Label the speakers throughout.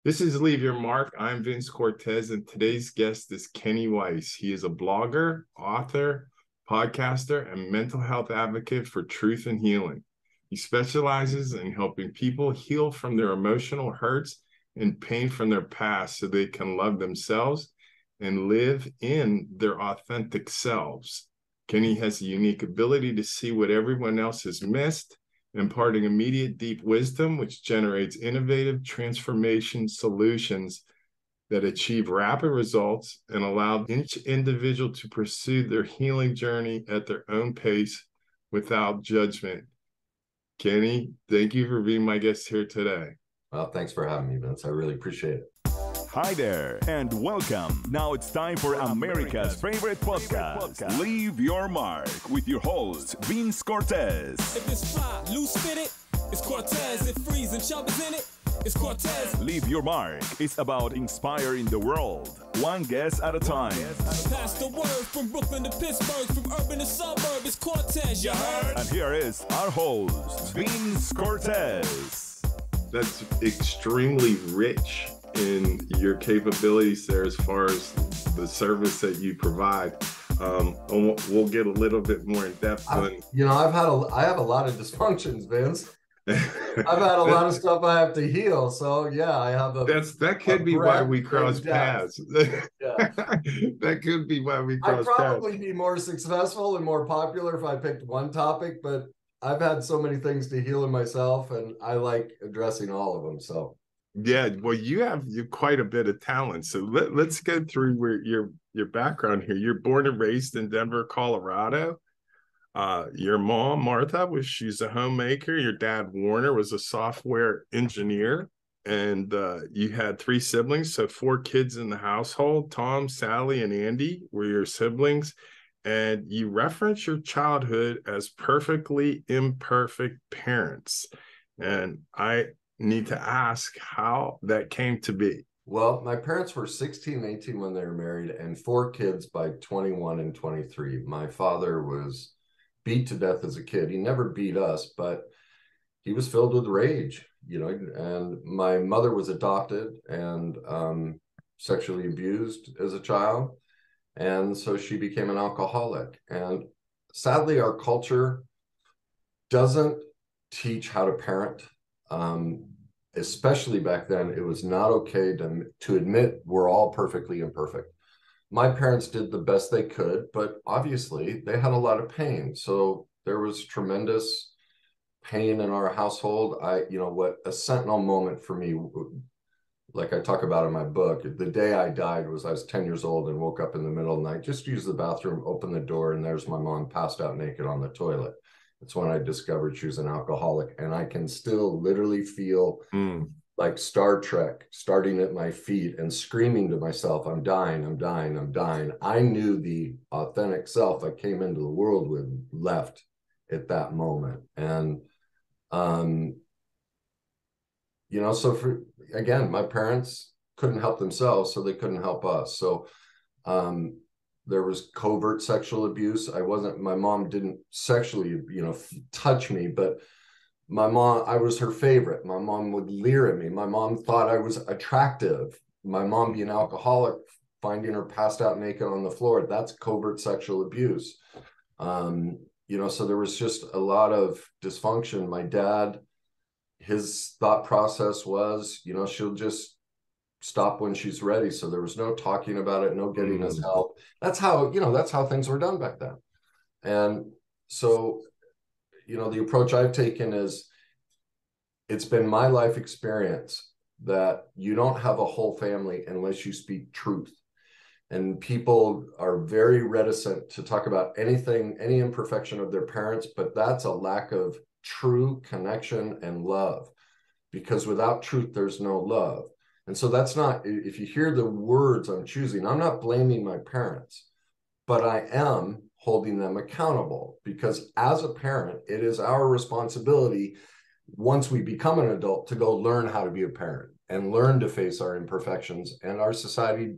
Speaker 1: This is Leave Your Mark. I'm Vince Cortese, and today's guest is Kenny Weiss. He is a blogger, author, podcaster, and mental health advocate for truth and healing. He specializes in helping people heal from their emotional hurts and pain from their past so they can love themselves and live in their authentic selves. Kenny has a unique ability to see what everyone else has missed, imparting immediate deep wisdom, which generates innovative transformation solutions that achieve rapid results and allow each individual to pursue their healing journey at their own pace without judgment. Kenny, thank you for being my guest here today.
Speaker 2: Well, thanks for having me, Vince. I really appreciate it.
Speaker 3: Hi there, and welcome. Now it's time for America's favorite podcast, Leave Your Mark, with your host, Vince Cortese.
Speaker 4: If it's fly, loose fitted, it's Cortese. If freezing, chubbers in it, it's Cortese.
Speaker 3: Leave Your Mark is about inspiring the world, one guest at a time.
Speaker 4: Pass the word from Brooklyn to Pittsburgh, from urban to suburb, it's Cortese, you heard?
Speaker 3: And here is our host, Vince Cortese.
Speaker 1: That's extremely rich in your capabilities there as far as the service that you provide. We'll get a little bit more in depth.
Speaker 2: I have a lot of dysfunctions, Vince. I've had a lot of stuff I have to heal. So yeah, I have
Speaker 1: that could be why we cross paths.
Speaker 2: Yeah.
Speaker 1: That could be why we cross paths.
Speaker 2: I'd probably be more successful and more popular if I picked one topic, but I've had so many things to heal in myself, and I like addressing all of them. So
Speaker 1: yeah, well, you have quite a bit of talent. So let's go through your background here. You're born and raised in Denver, Colorado. Your mom, Martha, she's a homemaker. Your dad, Warner, was a software engineer. And you had 3 siblings, so 4 kids in the household. Tom, Sally, and Andy were your siblings. And you reference your childhood as perfectly imperfect parents. And I need to ask how that came to be.
Speaker 2: Well, my parents were 16 and 18 when they were married, and 4 kids by 21 and 23. My father was beat to death as a kid. He never beat us, but he was filled with rage, and my mother was adopted and sexually abused as a child. And so she became an alcoholic. And sadly, our culture doesn't teach how to parent. Especially back then, it was not okay to admit we're all perfectly imperfect. My parents did the best they could, but obviously they had a lot of pain. So there was tremendous pain in our household. What a sentinel moment for me, like I talk about in my book, the day I died was I was 10 years old and woke up in the middle of the night, just used the bathroom, opened the door, and there's my mom passed out naked on the toilet. It's when I discovered she was an alcoholic, and I can still literally feel like Star Trek starting at my feet and screaming to myself, I'm dying, I'm dying, I'm dying. I knew the authentic self I came into the world with left at that moment. And, so again, my parents couldn't help themselves, so they couldn't help us. So, there was covert sexual abuse. My mom didn't sexually, touch me, but I was her favorite. My mom would leer at me. My mom thought I was attractive. My mom being alcoholic, finding her passed out naked on the floor, that's covert sexual abuse. So there was just a lot of dysfunction. My dad, his thought process was, she'll just stop when she's ready. So there was no talking about it, no getting us help. That's how things were done back then. And so, the approach I've taken is, it's been my life experience that you don't have a whole family unless you speak truth. And people are very reticent to talk about anything, any imperfection of their parents, but that's a lack of true connection and love, because without truth, there's no love. And so that's not, if you hear the words I'm choosing, I'm not blaming my parents, but I am holding them accountable, because as a parent, it is our responsibility, once we become an adult, to go learn how to be a parent and learn to face our imperfections. And our society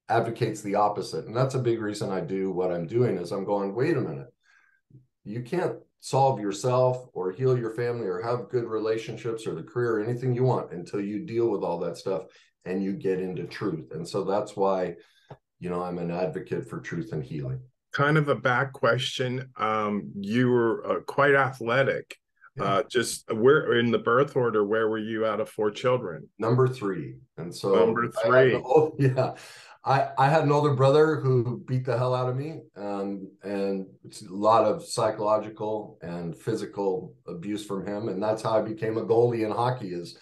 Speaker 2: advocates the opposite. And that's a big reason I do what I'm doing, is I'm going, wait a minute, you can't solve yourself or heal your family or have good relationships or the career or anything you want until you deal with all that stuff and you get into truth. And so that's why, you know, I'm an advocate for truth and healing.
Speaker 1: Kind of a back question. You were quite athletic.
Speaker 2: Yeah.
Speaker 1: Just where in the birth order, where were you out of 4 children?
Speaker 2: Number 3. And so
Speaker 1: number 3.
Speaker 2: I had an older brother who beat the hell out of me, and it's a lot of psychological and physical abuse from him. And that's how I became a goalie in hockey. Is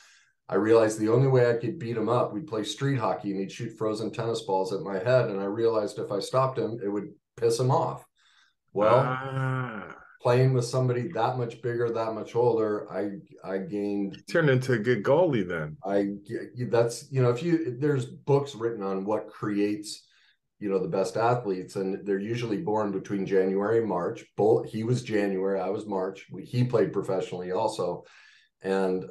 Speaker 2: I realized the only way I could beat him up, we'd play street hockey and he'd shoot frozen tennis balls at my head. And I realized if I stopped him, it would piss him off. Well, playing with somebody that much bigger, that much older, I gained.
Speaker 1: Turned into a good goalie then.
Speaker 2: That's, you know, there's books written on what creates, you know, the best athletes, and they're usually born between January and March. He was January, I was March. He played professionally also. And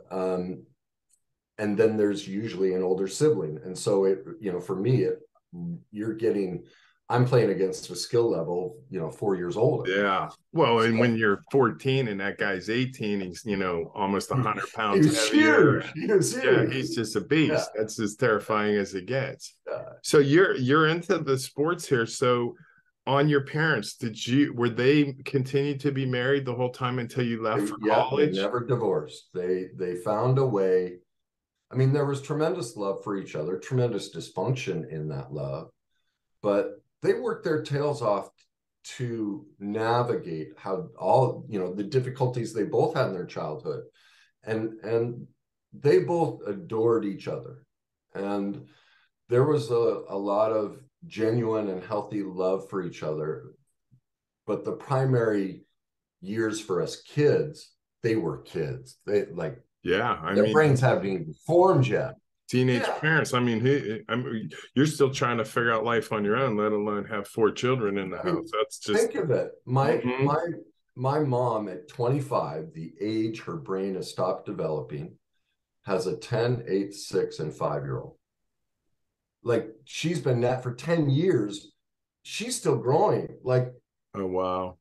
Speaker 2: then there's usually an older sibling. And so it, you know, for me, I'm playing against a skill level, you know, 4 years older.
Speaker 1: Yeah. Well, and when you're 14 and that guy's 18, he's, you know, almost 100 pounds heavier. Huge. Yeah, he's just a beast. Yeah. That's as terrifying as it gets. Yeah. So you're into the sports here. So on your parents, were they continue to be married the whole time until you left for college?
Speaker 2: They never divorced. They found a way. I mean, there was tremendous love for each other, tremendous dysfunction in that love, but they worked their tails off to navigate how all, you know, the difficulties they both had in their childhood. And they both adored each other. And there was a lot of genuine and healthy love for each other. But the primary years for us kids, they were kids. They like, their brains haven't even formed yet.
Speaker 1: Teenage parents. I mean, you're still trying to figure out life on your own, let alone have 4 children in the house. That's just,
Speaker 2: think of it. My mom at 25, the age her brain has stopped developing, has a 10, 8, 6, and 5-year-old. Like, she's been that for 10 years. She's still growing. Like,
Speaker 1: oh wow.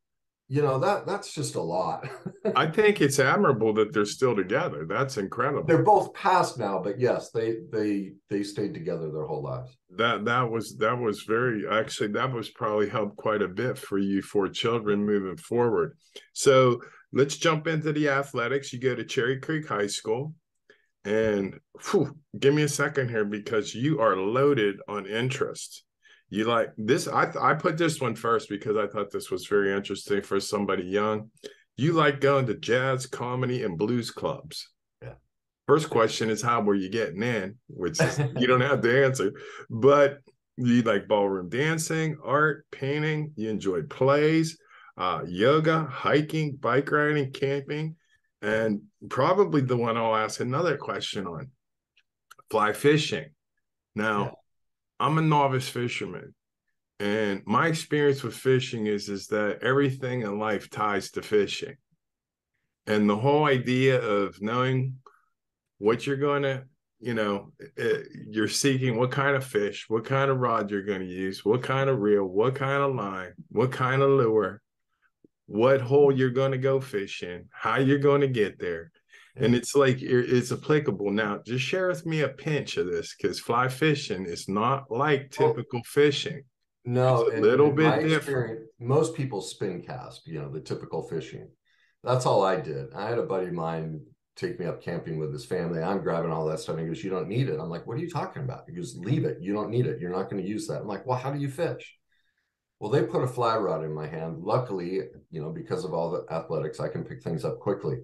Speaker 2: You know, that's just a lot.
Speaker 1: I think it's admirable that they're still together. That's incredible.
Speaker 2: They're both past now, but yes, they stayed together their whole lives.
Speaker 1: That was very, actually, that was probably helped quite a bit for you 4 children moving forward. So let's jump into the athletics. You go to Cherry Creek High School, and give me a second here because you are loaded on interest. You like this? I put this one first because I thought this was very interesting for somebody young. You like going to jazz, comedy, and blues clubs.
Speaker 2: Yeah.
Speaker 1: First question is, how were you getting in? Which is, you don't have to answer. But you like ballroom dancing, art, painting. You enjoyed plays, yoga, hiking, bike riding, camping, and probably the one I'll ask another question on, fly fishing. Now, yeah. I'm a novice fisherman, and my experience with fishing is that everything in life ties to fishing. And the whole idea of knowing what you're going to, you know, you're seeking what kind of fish, what kind of rod you're going to use, what kind of reel, what kind of line, what kind of lure, what hole you're going to go fish in, how you're going to get there. And it's like, it's applicable. Now, just share with me a pinch of this, because fly fishing is not like typical fishing.
Speaker 2: No,
Speaker 1: it's a little bit different.
Speaker 2: Most people spin cast, you know, the typical fishing. That's all I did. I had a buddy of mine take me up camping with his family. I'm grabbing all that stuff. And he goes, "You don't need it." I'm like, "What are you talking about?" He goes, "Leave it. You don't need it. You're not going to use that." I'm like, "Well, how do you fish?" Well, they put a fly rod in my hand. Luckily, you know, because of all the athletics, I can pick things up quickly.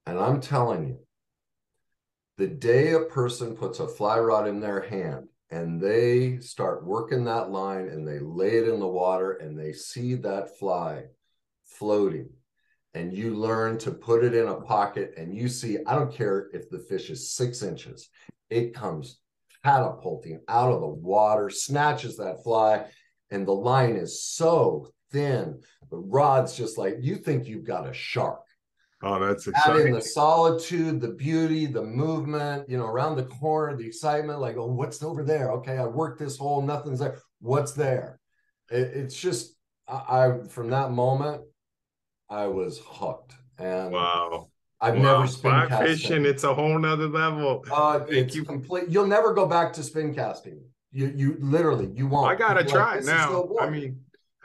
Speaker 2: And I'm telling you, the day a person puts a fly rod in their hand and they start working that line and they lay it in the water and they see that fly floating, and you learn to put it in a pocket, and you see, I don't care if the fish is 6 inches, it comes catapulting out of the water, snatches that fly, and the line is so thin, the rod's just like, you think you've got a shark.
Speaker 1: Oh, that's exciting.
Speaker 2: Adding the solitude, the beauty, the movement, you know, around the corner, the excitement, like, oh, what's over there? Okay, I worked this hole, nothing's there. What's there? It's just, I from that moment, I was hooked. And
Speaker 1: Wow.
Speaker 2: I've
Speaker 1: Wow.
Speaker 2: never spin
Speaker 1: Fly
Speaker 2: cast
Speaker 1: fishing, it's a whole nother level.
Speaker 2: It's complete. You'll never go back to spin casting. You literally, you won't.
Speaker 1: I gotta try it
Speaker 2: this is so
Speaker 1: now.
Speaker 2: boring.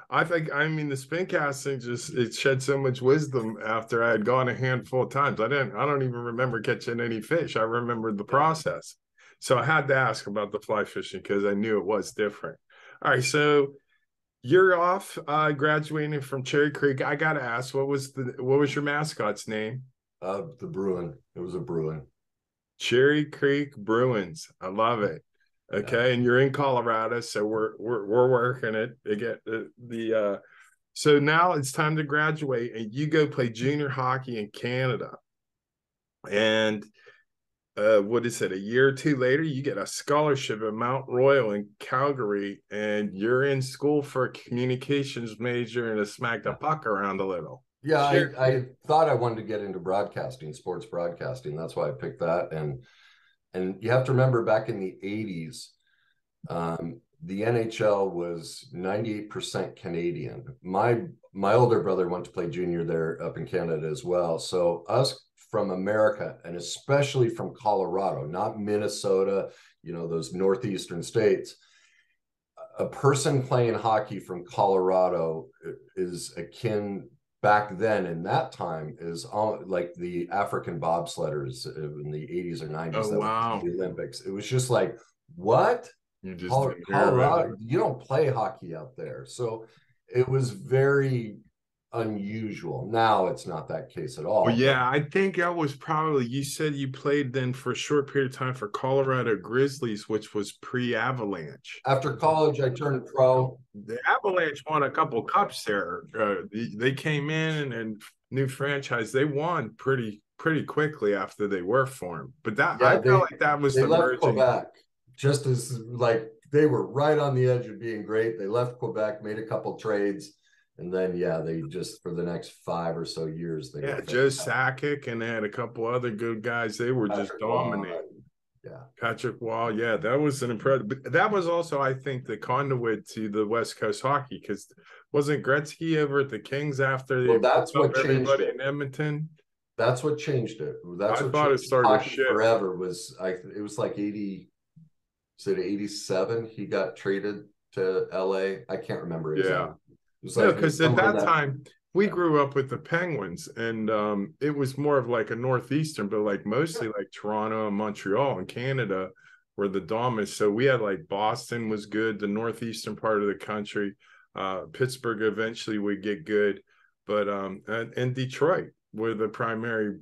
Speaker 1: I mean, the spin casting it shed so much wisdom after I had gone a handful of times. I don't even remember catching any fish. I remembered the process. So I had to ask about the fly fishing because I knew it was different. All right, so you're off graduating from Cherry Creek. I gotta ask, what was your mascot's name?
Speaker 2: The Bruin. It was a Bruin.
Speaker 1: Cherry Creek Bruins. I love it. Okay, yeah. And you're in Colorado, so we're working it to get the so now it's time to graduate, and you go play junior hockey in Canada. And what is it? A year or two later, you get a scholarship at Mount Royal in Calgary, and you're in school for a communications major and to smack the puck around a little.
Speaker 2: Yeah, sure. I thought I wanted to get into broadcasting, sports broadcasting. That's why I picked that. And you have to remember, back in the 80s, the NHL was 98% Canadian. My older brother went to play junior there up in Canada as well. So us from America, and especially from Colorado, not Minnesota, those northeastern states, a person playing hockey from Colorado is akin, back then in that time, is like the African bobsledders in the 80s or 90s.
Speaker 1: Oh, wow.
Speaker 2: The Olympics. It was just like, what?
Speaker 1: You just
Speaker 2: Colorado, you don't play hockey out there. So it was very unusual. Now it's not that case at all.
Speaker 1: Well, yeah, I think that was probably, you said you played then for a short period of time for Colorado Grizzlies, which was pre-Avalanche.
Speaker 2: After college, I turned pro.
Speaker 1: The Avalanche won a couple cups there. They came in and new franchise. They won pretty quickly after they were formed. But I felt like that was the
Speaker 2: merging. Quebec, just as like they were right on the edge of being great. They left Quebec, made a couple trades. And then, they just, for the next 5 or so years,
Speaker 1: Joe Sakic, and they had a couple other good guys. They were just dominating. Patrick Wall. Yeah, that was an impressive. But that was also, I think, the conduit to the West Coast hockey, because wasn't Gretzky over at the Kings after they
Speaker 2: that's what
Speaker 1: everybody in Edmonton?
Speaker 2: That's what changed it. That's
Speaker 1: I
Speaker 2: what
Speaker 1: thought it started to shift
Speaker 2: forever. It was like 80. Is it 87? He got traded to LA. I can't remember exactly.
Speaker 1: No, because at that time we grew up with the Penguins, and it was more of like a northeastern, but like mostly like Toronto and Montreal and Canada were the dominant. So we had like Boston was good, the northeastern part of the country. Pittsburgh eventually would get good, but and Detroit were the primary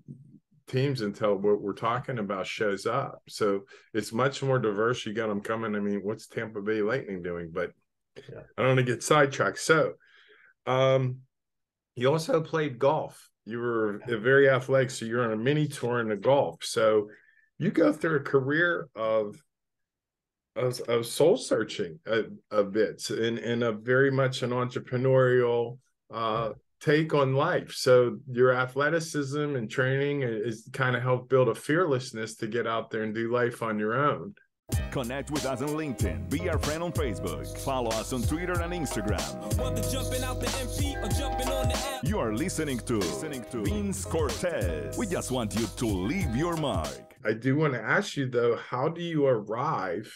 Speaker 1: teams until what we're talking about shows up. So it's much more diverse. You got them coming. I mean, what's Tampa Bay Lightning doing? But I don't want to get sidetracked. So you also played golf. You were very athletic, so you're on a mini tour in the golf. So you go through a career of soul searching a bit, and a very much an entrepreneurial take on life. So your athleticism and training is kind of helped build a fearlessness to get out there and do life on your own.
Speaker 3: Connect with us on LinkedIn. Be our friend on Facebook. Follow us on Twitter and Instagram. You are listening to Vince Cortese. We just want you to leave your mark.
Speaker 1: I do want to ask you, though, how do you arrive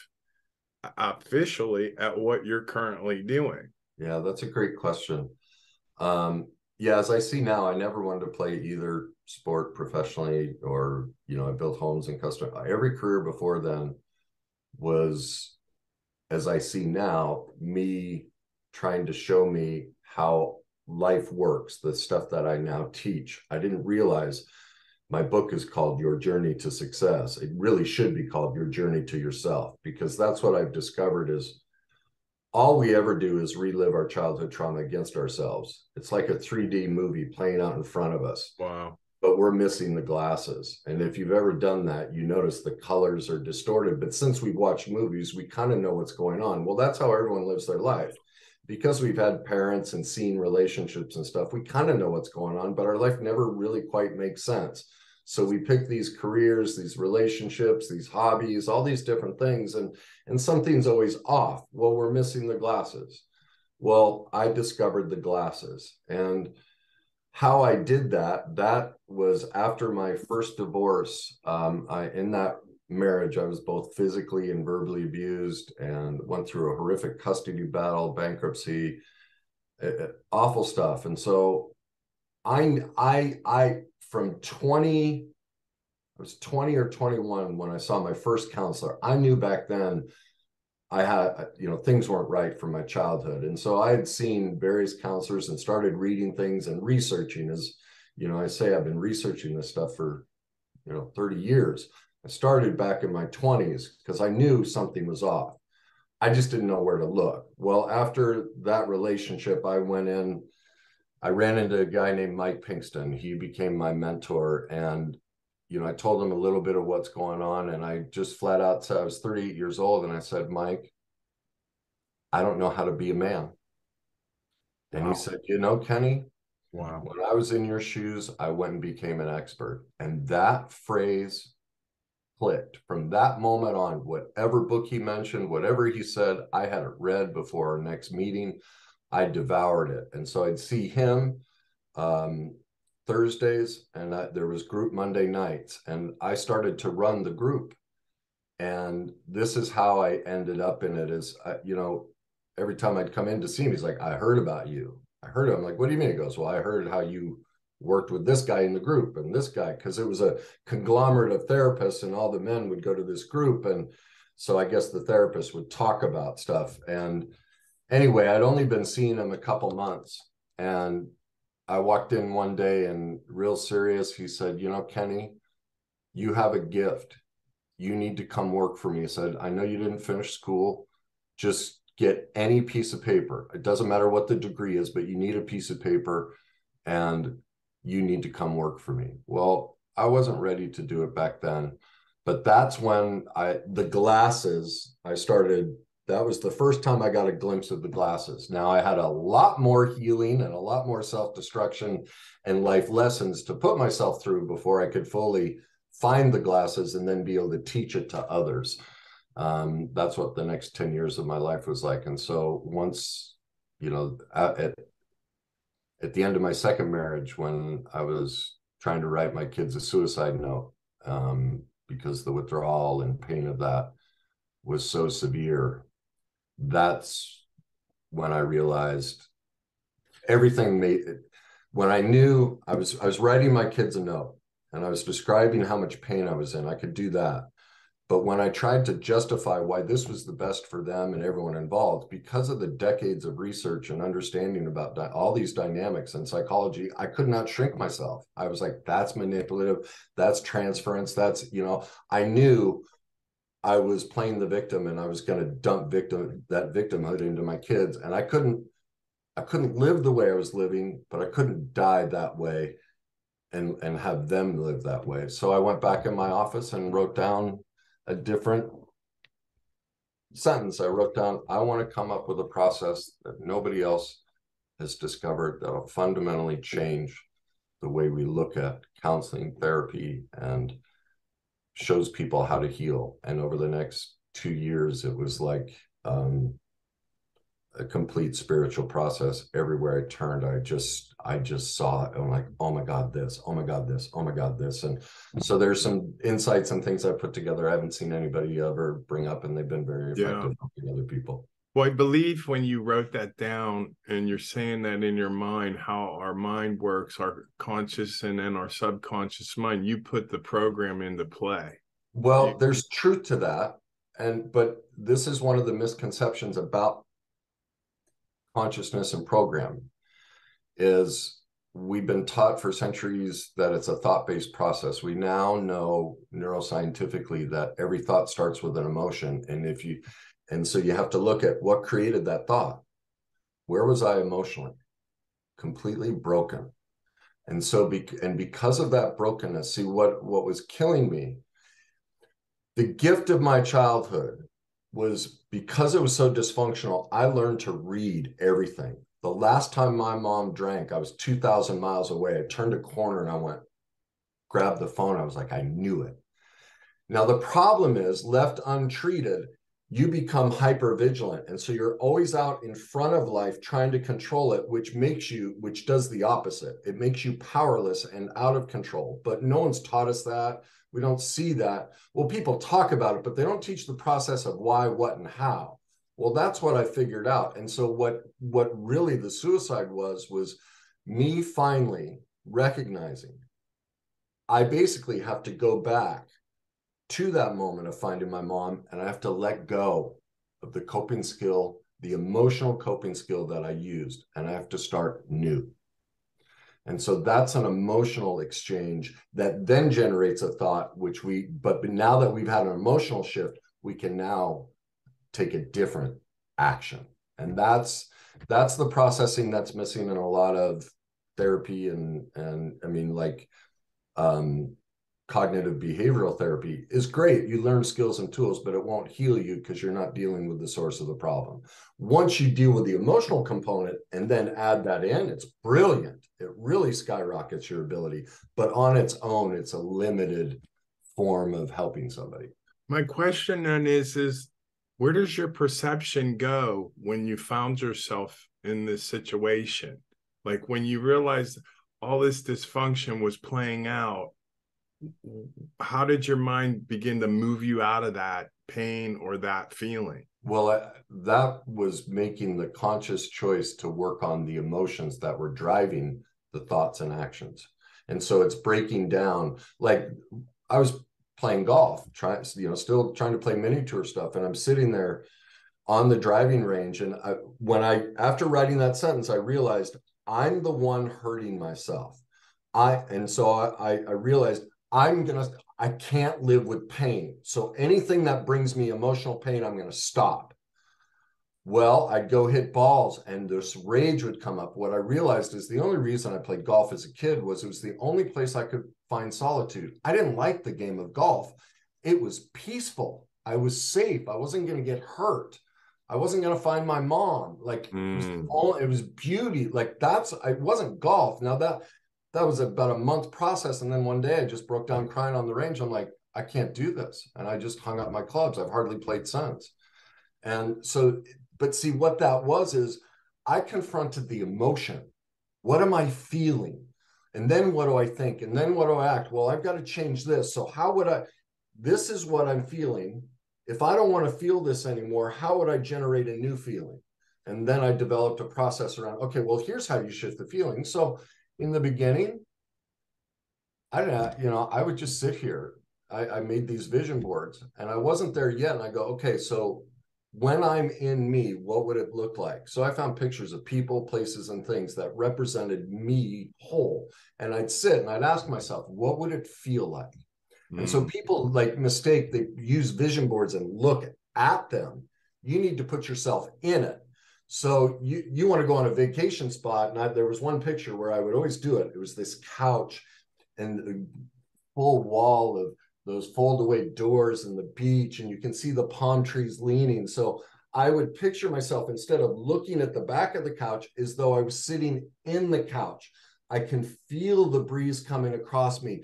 Speaker 1: officially at what you're currently doing?
Speaker 2: Yeah, that's a great question. As I see now, I never wanted to play either sport professionally, or, I built homes and custom. Every career before then was, as I see now, me trying to show me how life works, the stuff that I now teach. I didn't realize my book is called Your Journey to Success. It really should be called Your Journey to Yourself, because that's what I've discovered is all we ever do is relive our childhood trauma against ourselves. It's like a 3D movie playing out in front of us.
Speaker 1: Wow.
Speaker 2: But we're missing the glasses. And if you've ever done that, you notice the colors are distorted. But since we've watched movies, we kind of know what's going on. Well, that's how everyone lives their life. Because we've had parents and seen relationships and stuff, we kind of know what's going on, but our life never really quite makes sense. So we pick these careers, these relationships, these hobbies, all these different things, and something's always off. Well, we're missing the glasses. Well, I discovered the glasses. And how I did that was after my first divorce. In that marriage, I was both physically and verbally abused and went through a horrific custody battle, bankruptcy, awful stuff. And so I from 20, I was 20 or 21 when I saw my first counselor. I knew back then I had, things weren't right from my childhood. And so I had seen various counselors and started reading things and researching. As I say, I've been researching this stuff for 30 years. I started back in my 20s because I knew something was off. I just didn't know where to look. Well, after that relationship, I ran into a guy named Mike Pinkston. He became my mentor, and I told him a little bit of what's going on, and I just flat out said, I was 38 years old, and I said, Mike, I don't know how to be a man. And wow. He said, Kenny, wow, when I was in your shoes, I went and became an expert. And that phrase clicked. From that moment on, whatever book he mentioned, whatever he said, I had it read before our next meeting. I devoured it. And so I'd see him Thursdays, and there was group Monday nights, and I started to run the group. And this is how I ended up in it. Is every time I'd come in to see him, he's like, I heard about you. I heard it. I'm like, what do you mean? He goes, well, I heard how you worked with this guy in the group and this guy, because it was a conglomerate of therapists, and all the men would go to this group. And so I guess the therapist would talk about stuff. And anyway, I'd only been seeing him a couple months, and I walked in one day and real serious. He said, Kenny, you have a gift. You need to come work for me. He said, I know you didn't finish school. Just get any piece of paper. It doesn't matter what the degree is, but you need a piece of paper, and you need to come work for me. Well, I wasn't ready to do it back then, but that's when the glasses, I started. That was the first time I got a glimpse of the glasses. Now I had a lot more healing and a lot more self-destruction and life lessons to put myself through before I could fully find the glasses and then be able to teach it to others. That's what the next 10 years of my life was like. And so once, at the end of my second marriage, when I was trying to write my kids a suicide note, because the withdrawal and pain of that was so severe, that's when I realized everything when I knew I was writing my kids a note, and I was describing how much pain I was in. I could do that. But when I tried to justify why this was the best for them and everyone involved, because of the decades of research and understanding about all these dynamics and psychology, I could not shrink myself. I was like, that's manipulative, that's transference, that's, I knew I was playing the victim, and I was going to dump that victimhood into my kids. And I couldn't live the way I was living, but I couldn't die that way and have them live that way. So I went back in my office and wrote down a different sentence. I wrote down, I want to come up with a process that nobody else has discovered that will fundamentally change the way we look at counseling, therapy, and shows people how to heal. And over the next 2 years, it was like a complete spiritual process. Everywhere I turned, I just saw it. I'm like, oh my God, this, oh my God, this, oh my God, this. And so there's some insights and things I put together I haven't seen anybody ever bring up, and they've been very effective helping other people.
Speaker 1: Well, I believe when you wrote that down, and you're saying that in your mind, how our mind works, our conscious and then our subconscious mind, you put the program into play.
Speaker 2: Well, there's truth to that. But this is one of the misconceptions about consciousness and programming, is we've been taught for centuries that it's a thought-based process. We now know neuroscientifically that every thought starts with an emotion. And so you have to look at what created that thought. Where was I emotionally? Completely broken. And so, because of that brokenness, see what was killing me, the gift of my childhood was, because it was so dysfunctional, I learned to read everything. The last time my mom drank, I was 2,000 miles away. I turned a corner and I grabbed the phone. I was like, I knew it. Now, the problem is, left untreated, you become hyper vigilant. And so you're always out in front of life trying to control it, which does the opposite. It makes you powerless and out of control. But no one's taught us that. We don't see that. Well, people talk about it, but they don't teach the process of why, what, and how. Well, that's what I figured out. And so what really the suicide was me finally recognizing I basically have to go back to that moment of finding my mom, and I have to let go of the coping skill, the emotional coping skill that I used, and I have to start new. And so that's an emotional exchange that then generates a thought, but now that we've had an emotional shift, we can now take a different action. And that's the processing that's missing in a lot of therapy and I mean, like, cognitive behavioral therapy is great. You learn skills and tools, but it won't heal you because you're not dealing with the source of the problem. Once you deal with the emotional component and then add that in, it's brilliant. It really skyrockets your ability, but on its own, it's a limited form of helping somebody.
Speaker 1: My question then is where does your perception go when you found yourself in this situation? Like when you realized all this dysfunction was playing out, how did your mind begin to move you out of that pain or that feeling?
Speaker 2: Well, that was making the conscious choice to work on the emotions that were driving the thoughts and actions. And so it's breaking down. Like I was playing golf, still trying to play mini tour stuff. And I'm sitting there on the driving range. And after writing that sentence, I realized I'm the one hurting myself. I realized I can't live with pain. So anything that brings me emotional pain, I'm going to stop. Well, I'd go hit balls and this rage would come up. What I realized is the only reason I played golf as a kid was it was the only place I could find solitude. I didn't like the game of golf. It was peaceful. I was safe. I wasn't going to get hurt. I wasn't going to find my mom. Like it was beauty. Like it wasn't golf. Now that was about a month process. And then one day I just broke down crying on the range. I'm like, I can't do this. And I just hung up my clubs. I've hardly played since. And so, but see what that was is I confronted the emotion. What am I feeling? And then what do I think? And then what do I act? Well, I've got to change this. So this is what I'm feeling. If I don't want to feel this anymore, how would I generate a new feeling? And then I developed a process around, okay, well, here's how you shift the feeling. So in the beginning, I would just sit here. I made these vision boards and I wasn't there yet. And I go, okay, so when I'm in me, what would it look like? So I found pictures of people, places, and things that represented me whole. And I'd sit and I'd ask myself, what would it feel like? And so people they use vision boards and look at them. You need to put yourself in it. So you want to go on a vacation spot. And there was one picture where I would always do it. It was this couch and a full wall of those fold away doors and the beach. And you can see the palm trees leaning. So I would picture myself, instead of looking at the back of the couch, as though I was sitting in the couch. I can feel the breeze coming across me.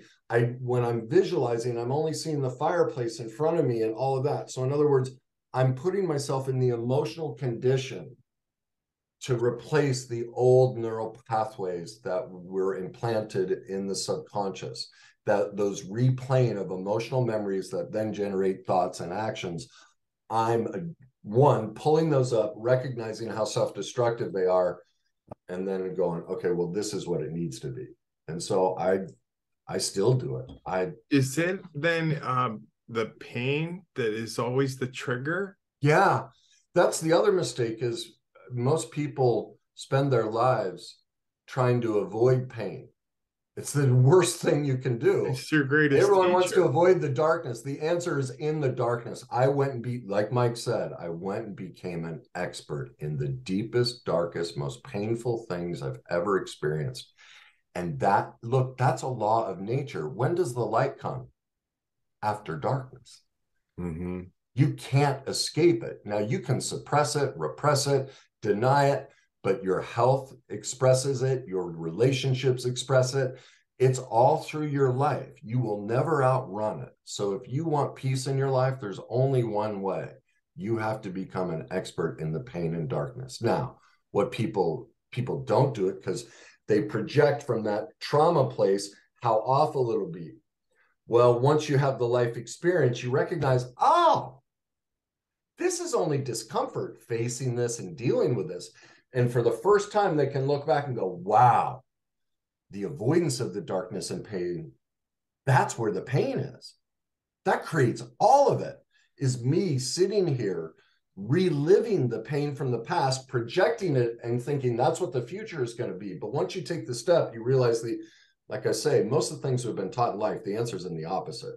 Speaker 2: When I'm visualizing, I'm only seeing the fireplace in front of me and all of that. So in other words, I'm putting myself in the emotional condition to replace the old neural pathways that were implanted in the subconscious, those replaying of emotional memories that then generate thoughts and actions. I'm pulling those up, recognizing how self-destructive they are, and then going, okay, well, this is what it needs to be. And so I still do it.
Speaker 1: Is it then the pain that is always the trigger?
Speaker 2: Yeah, that's the other mistake is most people spend their lives trying to avoid pain. It's the worst thing you can do.
Speaker 1: It's your greatest
Speaker 2: Everyone
Speaker 1: teacher.
Speaker 2: wants to avoid the darkness. The answer is in the darkness. I went and like Mike said, I went and became an expert in the deepest, darkest, most painful things I've ever experienced. And that's a law of nature. When does the light come? After darkness.
Speaker 1: Mm-hmm.
Speaker 2: You can't escape it. Now you can suppress it, repress it, deny it, but your health expresses it, your relationships express it. It's all through your life. You will never outrun it. So if you want peace in your life, there's only one way, You have to become an expert in the pain and darkness. Now, what people don't do it because they project from that trauma place how awful it'll be. Well, once you have the life experience, you recognize, oh, this is only discomfort facing this and dealing with this. And for the first time, they can look back and go, wow, the avoidance of the darkness and pain, that's where the pain is. That creates all of it, is me sitting here, reliving the pain from the past, projecting it and thinking that's what the future is going to be. But once you take the step, you realize like I say, most of the things we've been taught in life, the answer is in the opposite.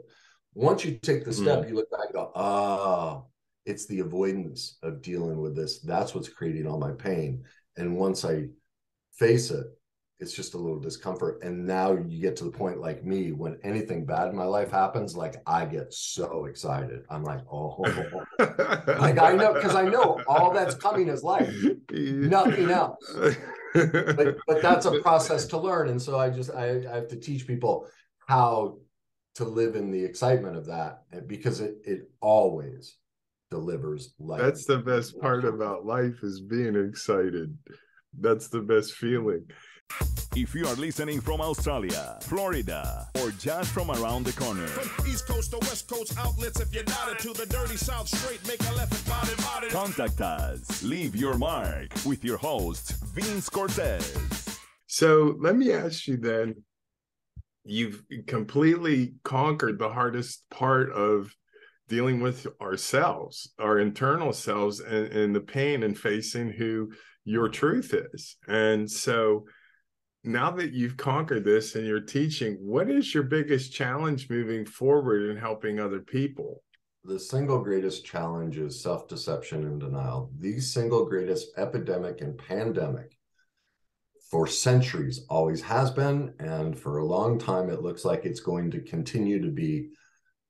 Speaker 2: Once you take the step, you look back and go, oh, it's the avoidance of dealing with this. That's what's creating all my pain. And once I face it, it's just a little discomfort. And now you get to the point like me, when anything bad in my life happens, like I get so excited. I'm like, oh, like I know, because I know all that's coming is life, nothing else. But that's a process to learn. And so I have to teach people how to live in the excitement of that, because it always delivers life.
Speaker 1: That's the best part about life, is being excited. That's the best feeling.
Speaker 3: If you are listening from Australia, Florida, or just from around the corner,
Speaker 4: From East Coast to West Coast outlets, if you're not into the dirty South straight, make a left and body.
Speaker 3: contact us. Leave your mark with your host, Vince Cortese.
Speaker 1: So let me ask you then, you've completely conquered the hardest part of dealing with ourselves, our internal selves, and the pain and facing who your truth is. And so now that you've conquered this and you're teaching, what is your biggest challenge moving forward in helping other people?
Speaker 2: The single greatest challenge is self-deception and denial. The single greatest epidemic and pandemic for centuries always has been, and for a long time it looks like it's going to continue to be,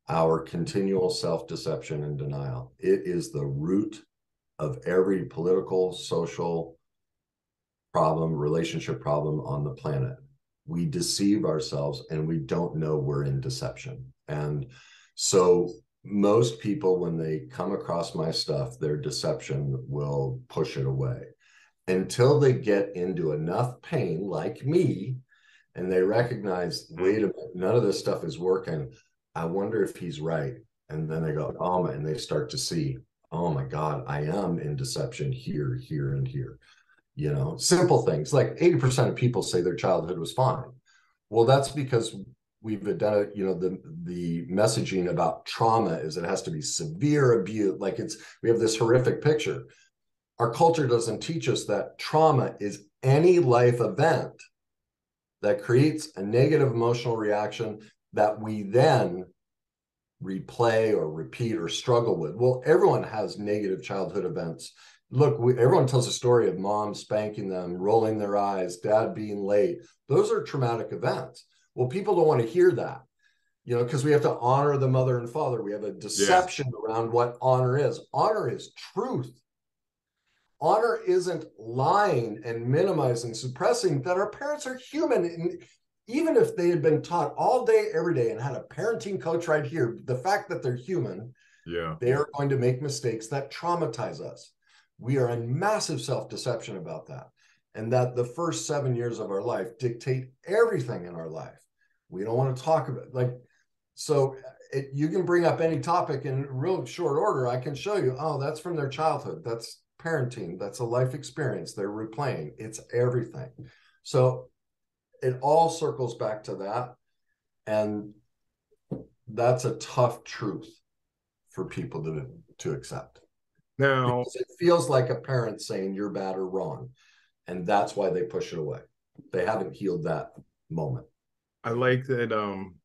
Speaker 2: our continual self-deception and denial. It is the root of every political, social problem, relationship problem on the planet. We deceive ourselves and we don't know we're in deception. And so most people, when they come across my stuff, their deception will push it away until they get into enough pain, like me, and they recognize, wait a minute, none of this stuff is working. I wonder if he's right. And then they go, oh, and they start to see, oh my God, I am in deception here, here, and here. You know, simple things like 80% of people say their childhood was fine. Well, that's because we've done, you know, the messaging about trauma is it has to be severe abuse. Like we have this horrific picture. Our culture doesn't teach us that trauma is any life event that creates a negative emotional reaction that we then replay or repeat or struggle with. Well, everyone has negative childhood events. Look, everyone tells a story of mom spanking them, rolling their eyes, dad being late. Those are traumatic events. Well, people don't want to hear that, you know, because we have to honor the mother and father. We have a deception around what honor is. Honor is truth. Honor isn't lying and minimizing, suppressing that our parents are human. And even if they had been taught all day, every day, and had a parenting coach right here, the fact that they're human, they are going to make mistakes that traumatize us. We are in massive self-deception about that. And that the first 7 years of our life dictate everything in our life. We don't want to talk about it. So you can bring up any topic in real short order. I can show you, oh, that's from their childhood. That's parenting. That's a life experience they're replaying. It's everything. So it all circles back to that. And that's a tough truth for people to accept.
Speaker 1: Now,
Speaker 2: because it feels like a parent saying you're bad or wrong. And that's why they push it away. They haven't healed that moment.
Speaker 1: I like that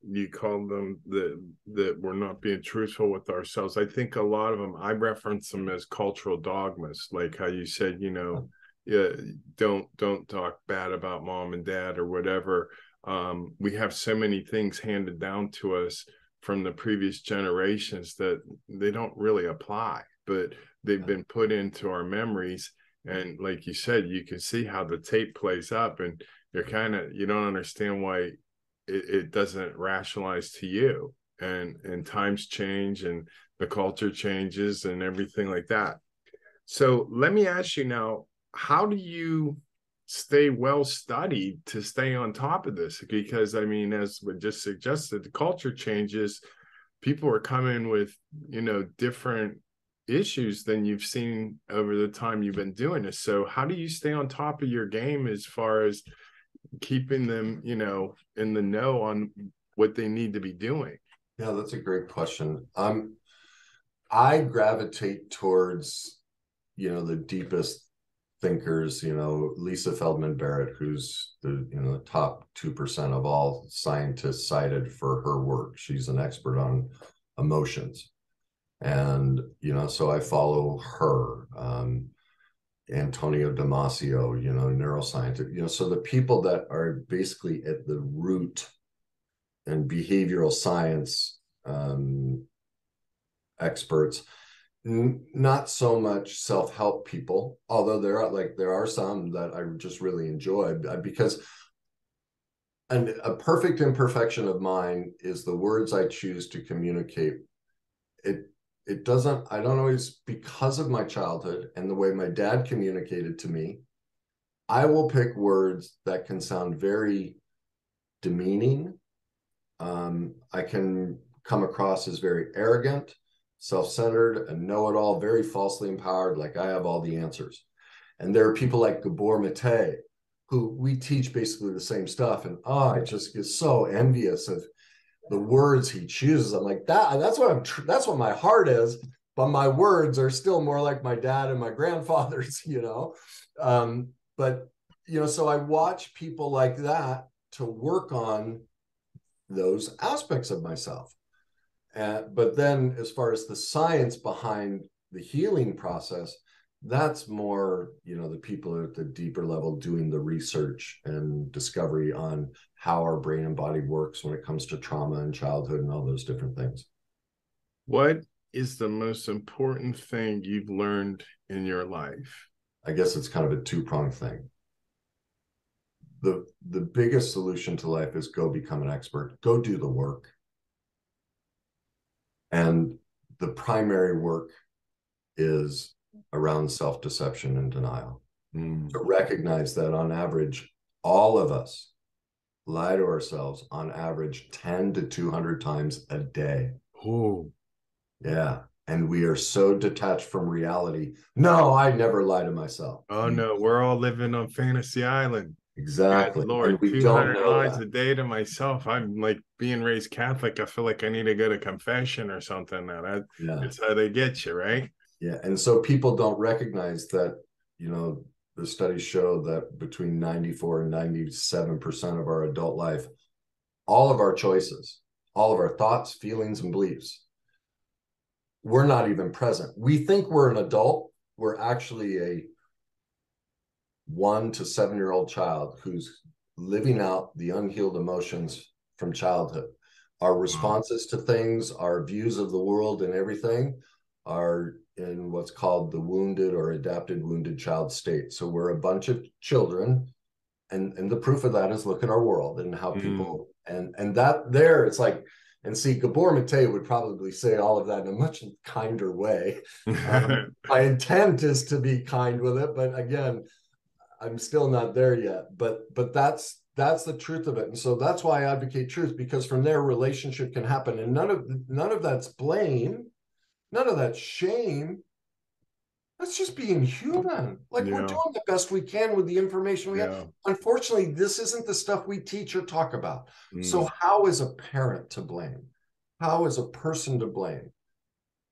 Speaker 1: you called them that we're not being truthful with ourselves. I think a lot of them, I reference them as cultural dogmas, like how you said, you know, don't talk bad about mom and dad or whatever. We have so many things handed down to us from the previous generations that they don't really apply, but they've been put into our memories. And like you said, you can see how the tape plays up, and you don't understand why it doesn't rationalize to you. And times change, and the culture changes and everything like that. So let me ask you now, how do you stay well studied to stay on top of this? Because I mean, as we just suggested, the culture changes, people are coming with, you know, different issues than you've seen over the time you've been doing this. So how do you stay on top of your game as far as keeping them, you know, in the know on what they need to be doing?
Speaker 2: Yeah, that's a great question. I gravitate towards, you know, the deepest thinkers, you know, Lisa Feldman Barrett, who's the, you know, the top 2% of all scientists cited for her work. She's an expert on emotions. And, you know, so I follow her, Antonio Damasio, you know, neuroscientist, you know, so the people that are basically at the root and behavioral science experts, not so much self-help people, although there are some that I just really enjoy, because a perfect imperfection of mine is the words I choose to communicate. I don't always, because of my childhood and the way my dad communicated to me, I will pick words that can sound very demeaning. I can come across as very arrogant, self-centered, and know-it-all, very falsely empowered, like I have all the answers. And there are people like Gabor Mate, who we teach basically the same stuff. And I just get so envious of the words he chooses. I'm like, that's what my heart is, but my words are still more like my dad and my grandfather's, you know. But, you know, so I watch people like that to work on those aspects of myself. But then as far as the science behind the healing process, that's more, you know, the people at the deeper level doing the research and discovery on how our brain and body works when it comes to trauma and childhood and all those different things.
Speaker 1: What is the most important thing you've learned in your life?
Speaker 2: I guess it's kind of a two-pronged thing. The biggest solution to life is go become an expert, go do the work. And the primary work is around self-deception and denial. To recognize that on average, all of us lie to ourselves on average 10 to 200 times a day.
Speaker 1: Oh,
Speaker 2: yeah. And we are so detached from reality. No, I never lie to myself.
Speaker 1: Oh no, we're all living on Fantasy Island.
Speaker 2: Exactly.
Speaker 1: God, Lord,
Speaker 2: and we
Speaker 1: 200
Speaker 2: don't know
Speaker 1: lies
Speaker 2: that.
Speaker 1: a day to myself. I'm like, being raised Catholic, I feel like I need to go to confession or something. It's how they get you, right?
Speaker 2: Yeah. And so people don't recognize that, you know, the studies show that between 94 and 97% of our adult life, all of our choices, all of our thoughts, feelings, and beliefs, we're not even present. We think we're an adult. We're actually a 1 to 7-year-old child who's living out the unhealed emotions from childhood. Our responses to things, our views of the world and everything are in what's called the wounded or adapted wounded child state. So we're a bunch of children, and the proof of that is look at our world and how people and that there it's like, and see, Gabor Mate would probably say all of that in a much kinder way. My intent is to be kind with it, but again, I'm still not there yet. But that's the truth of it. And so that's why I advocate truth, because from there relationship can happen. And none of that's blame, none of that shame. That's just being human. Like we're doing the best we can with the information we have. Unfortunately, this isn't the stuff we teach or talk about. So how is a parent to blame? How is a person to blame?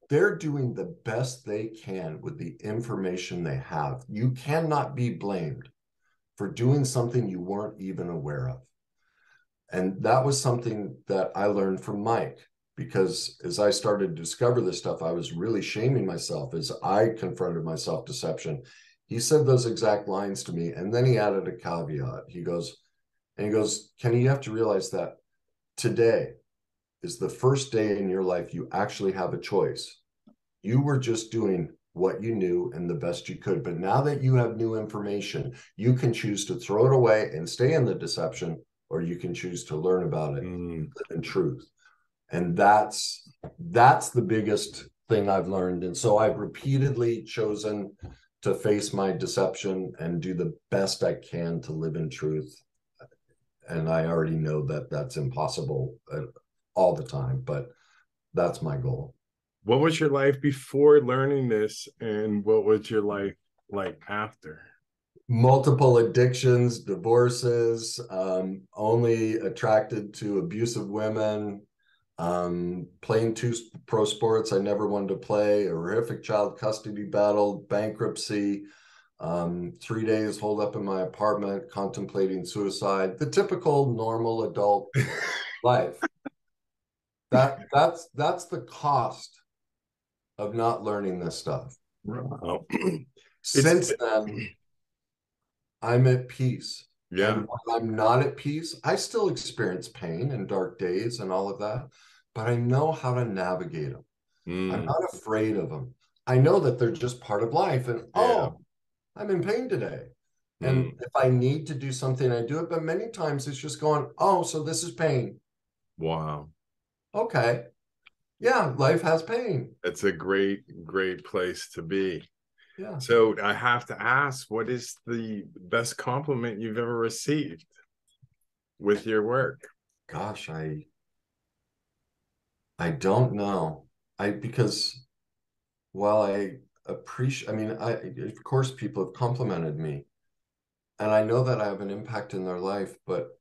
Speaker 2: They're doing the best they can with the information they have. You cannot be blamed for doing something you weren't even aware of. And that was something that I learned from Mike, because as I started to discover this stuff, I was really shaming myself as I confronted my self-deception. He said those exact lines to me, and then he added a caveat. He goes, Kenny, you have to realize that today is the first day in your life you actually have a choice. You were just doing what you knew and the best you could. But now that you have new information, you can choose to throw it away and stay in the deception, or you can choose to learn about it, live in truth. And that's the biggest thing I've learned. And so I've repeatedly chosen to face my deception and do the best I can to live in truth. And I already know that that's impossible all the time, but that's my goal.
Speaker 1: What was your life before learning this, and what was your life like after?
Speaker 2: Multiple addictions, divorces, only attracted to abusive women, playing 2 pro sports I never wanted to play, a horrific child custody battle, bankruptcy, 3 days holed up in my apartment contemplating suicide, the typical normal adult life. That's the cost of not learning this stuff.
Speaker 1: Wow.
Speaker 2: Since then, I'm at peace.
Speaker 1: Yeah.
Speaker 2: And when I'm not at peace, I still experience pain and dark days and all of that, but I know how to navigate them. I'm not afraid of them. I know that they're just part of life. And I'm in pain today. And if I need to do something, I do it. But many times it's just going, oh, so this is pain.
Speaker 1: Wow.
Speaker 2: Okay. Yeah, life has pain.
Speaker 1: It's a great place to be.
Speaker 2: Yeah.
Speaker 1: So I have to ask, what is the best compliment you've ever received with your work?
Speaker 2: Gosh, I don't know. Because while I appreciate, of course people have complimented me, and I know that I have an impact in their life, but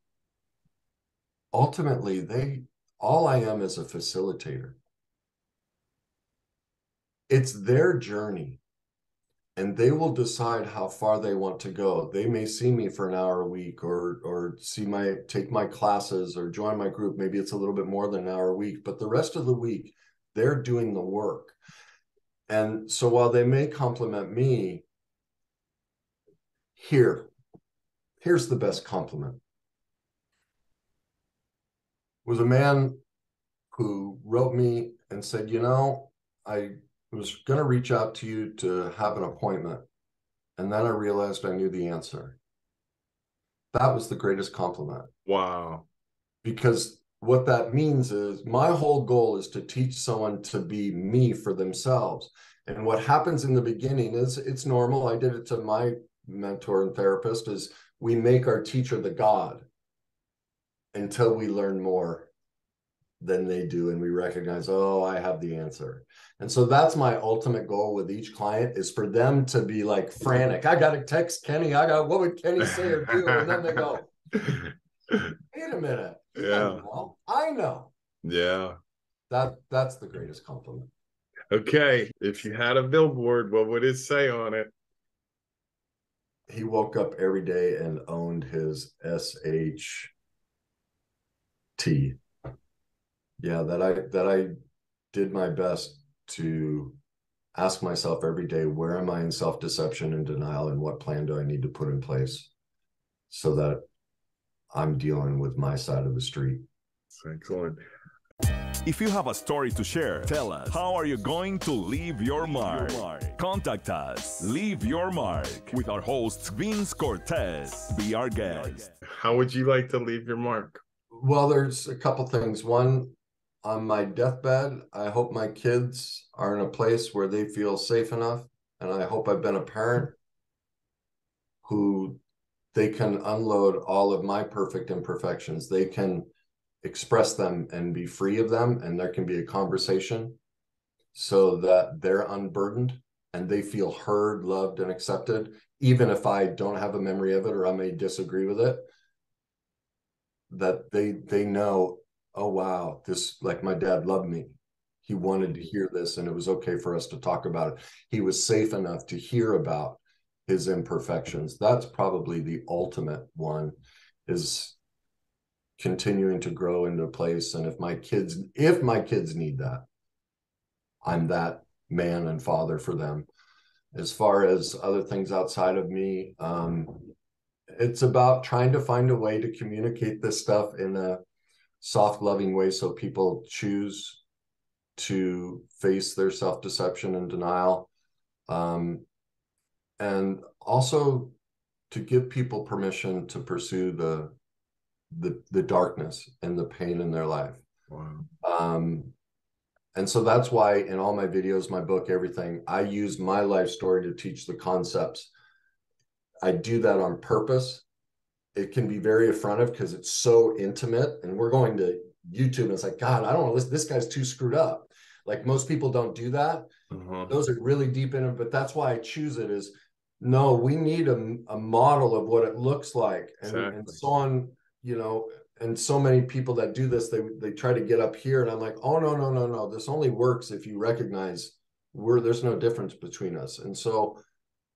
Speaker 2: ultimately all I am is a facilitator. It's their journey, and they will decide how far they want to go. They may see me for an hour a week, or take my classes, or join my group. Maybe it's a little bit more than an hour a week, but the rest of the week, they're doing the work. And so while they may compliment me, here's the best compliment. It was a man who wrote me and said, I was going to reach out to you to have an appointment, and then I realized I knew the answer. That was the greatest compliment.
Speaker 1: Wow.
Speaker 2: Because what that means is my whole goal is to teach someone to be me for themselves. And what happens in the beginning is, it's normal. I did it to my mentor and therapist, is we make our teacher the God until we learn more than they do, and we recognize, oh, I have the answer. And so that's my ultimate goal with each client, is for them to be like frantic. I got to text Kenny. What would Kenny say or do? And then they go, wait a minute.
Speaker 1: Yeah.
Speaker 2: I know.
Speaker 1: Yeah.
Speaker 2: That's the greatest compliment.
Speaker 1: Okay. If you had a billboard, what would it say on it?
Speaker 2: He woke up every day and owned his SHT. Yeah, that I did my best to ask myself every day, where am I in self-deception and denial, and what plan do I need to put in place so that I'm dealing with my side of the street.
Speaker 1: Excellent.
Speaker 3: If you have a story to share, tell us, how are you going to leave your mark? Contact us. Leave your mark with our host, Vince Cortese. Be our guest.
Speaker 1: How would you like to leave your mark?
Speaker 2: Well, there's a couple things. One, on my deathbed, I hope my kids are in a place where they feel safe enough. And I hope I've been a parent who they can unload all of my perfect imperfections. They can express them and be free of them. And there can be a conversation so that they're unburdened and they feel heard, loved, and accepted, even if I don't have a memory of it or I may disagree with it, that they know, oh, wow, this, like, my dad loved me. He wanted to hear this, and it was okay for us to talk about it. He was safe enough to hear about his imperfections. That's probably the ultimate one, is continuing to grow into a place. And if my kids need that, I'm that man and father for them. As far as other things outside of me, it's about trying to find a way to communicate this stuff in a soft, loving way so people choose to face their self-deception and denial. And also to give people permission to pursue the darkness and the pain in their life.
Speaker 1: Wow.
Speaker 2: And so that's why in all my videos, my book, everything, I use my life story to teach the concepts. I do that on purpose. It can be very affrontive because it's so intimate, and we're going to YouTube and it's like, God, I don't want to listen. This guy's too screwed up. Like, most people don't do that. Those are really deep in it, but that's why I choose it. Is no, we need a model of what it looks like. And so on, you know, and so many people that do this, they try to get up here, and I'm like, oh, no. This only works if you recognize there's no difference between us. And so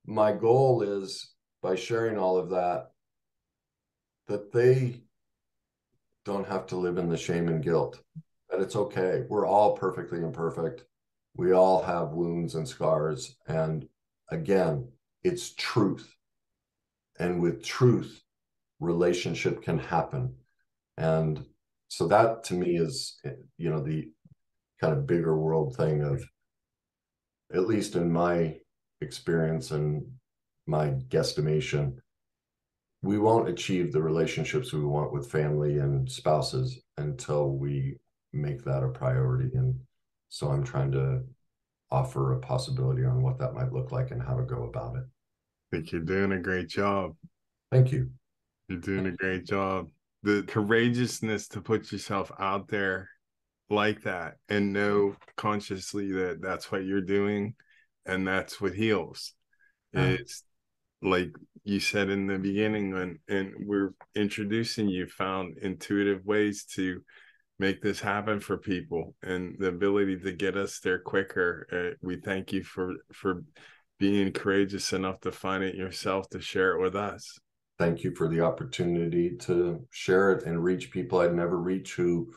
Speaker 2: my goal is, by sharing all of that they don't have to live in the shame and guilt, that it's okay. We're all perfectly imperfect. We all have wounds and scars. And again, it's truth. And with truth, relationship can happen. And so that to me is, you know, the kind of bigger world thing of, at least in my experience and my guesstimation, we won't achieve the relationships we want with family and spouses until we make that a priority. And so I'm trying to offer a possibility on what that might look like and how to go about it.
Speaker 1: I think you're doing a great job.
Speaker 2: Thank you.
Speaker 1: You're doing a great job. The courageousness to put yourself out there like that and know consciously that that's what you're doing and that's what heals. It's like you said in the beginning, and we're introducing you, found intuitive ways to make this happen for people and the ability to get us there quicker. We thank you for being courageous enough to find it yourself, to share it with us.
Speaker 2: Thank you for the opportunity to share it and reach people I'd never reach, who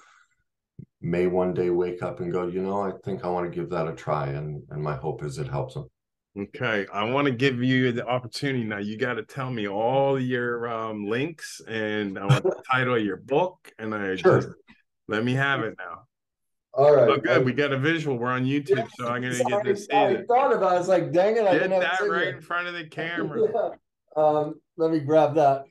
Speaker 2: may one day wake up and go, you know, I think I want to give that a try. And my hope is it helps them.
Speaker 1: Okay, I want to give you the opportunity now. You got to tell me all your links, and I want the title of your book, and just let me have it now.
Speaker 2: All right.
Speaker 1: Oh, good. We got a visual. We're on YouTube, so I'm gonna get to see it.
Speaker 2: I thought about it. I was like, dang it!
Speaker 1: Get that right in front of the camera.
Speaker 2: Let me grab that.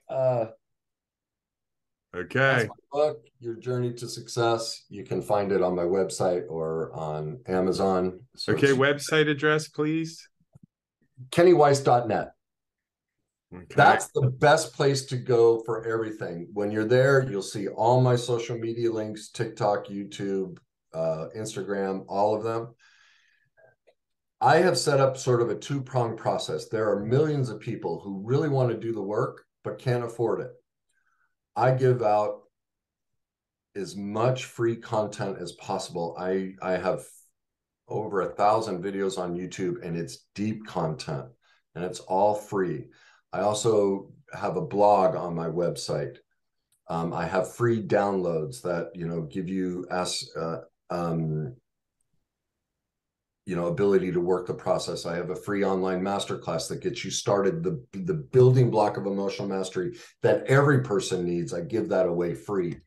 Speaker 1: Okay.
Speaker 2: That's my book, Your Journey to Success. You can find it on my website or on Amazon. So
Speaker 1: okay, website address, please.
Speaker 2: KennyWeiss.net.
Speaker 1: Okay.
Speaker 2: That's the best place to go for everything. When you're there, you'll see all my social media links, TikTok, YouTube, Instagram, all of them. I have set up sort of a two-pronged process. There are millions of people who really want to do the work, but can't afford it. I give out as much free content as possible. I have over 1,000 videos on YouTube, and it's deep content, and it's all free. I also have a blog on my website. I have free downloads that, you know, give you ability to work the process. I have a free online masterclass that gets you started, the building block of emotional mastery that every person needs. I give that away free.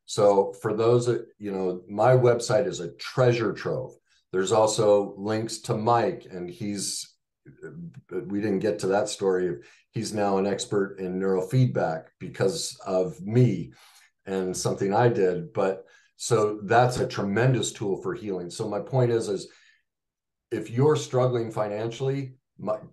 Speaker 2: So for those that, you know, my website is a treasure trove. There's also links to Mike, and we didn't get to that story. He's now an expert in neurofeedback because of me and something I did. But so that's a tremendous tool for healing. So my point is if you're struggling financially,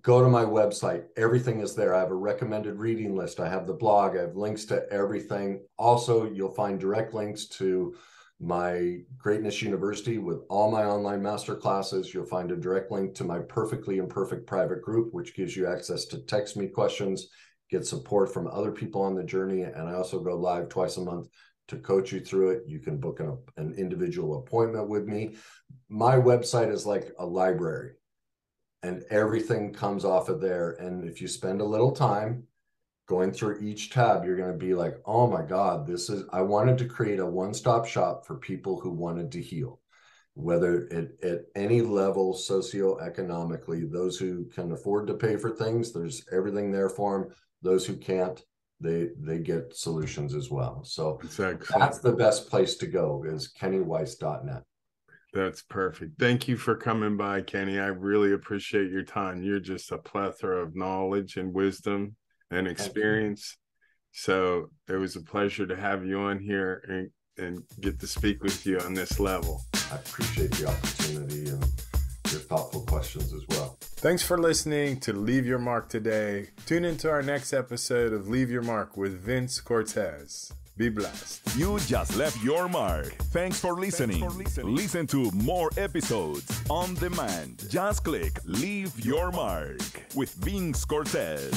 Speaker 2: go to my website. Everything is there. I have a recommended reading list. I have the blog. I have links to everything. Also, you'll find direct links to my Greatness University with all my online master classes. You'll find a direct link to my Perfectly Imperfect private group, which gives you access to text me questions, get support from other people on the journey. And I also go live twice a month to coach you through it. You can book an individual appointment with me. My website is like a library, and everything comes off of there. And if you spend a little time going through each tab, you're going to be like, oh my God, I wanted to create a one-stop shop for people who wanted to heal, whether at any level socioeconomically. Those who can afford to pay for things, there's everything there for them. Those who can't, they get solutions as well. So that's the best place to go, is KennyWeiss.net.
Speaker 1: That's perfect. Thank you for coming by, Kenny. I really appreciate your time. You're just a plethora of knowledge and wisdom and experience. So it was a pleasure to have you on here and get to speak with you on this level.
Speaker 2: I appreciate the opportunity and your thoughtful questions as well.
Speaker 1: Thanks for listening to Leave Your Mark today. Tune into our next episode of Leave Your Mark with Vince Cortese. Be blessed.
Speaker 3: You just left your mark. Thanks for listening. Listen to more episodes on demand. Just click Leave Your Mark with Vince Cortese.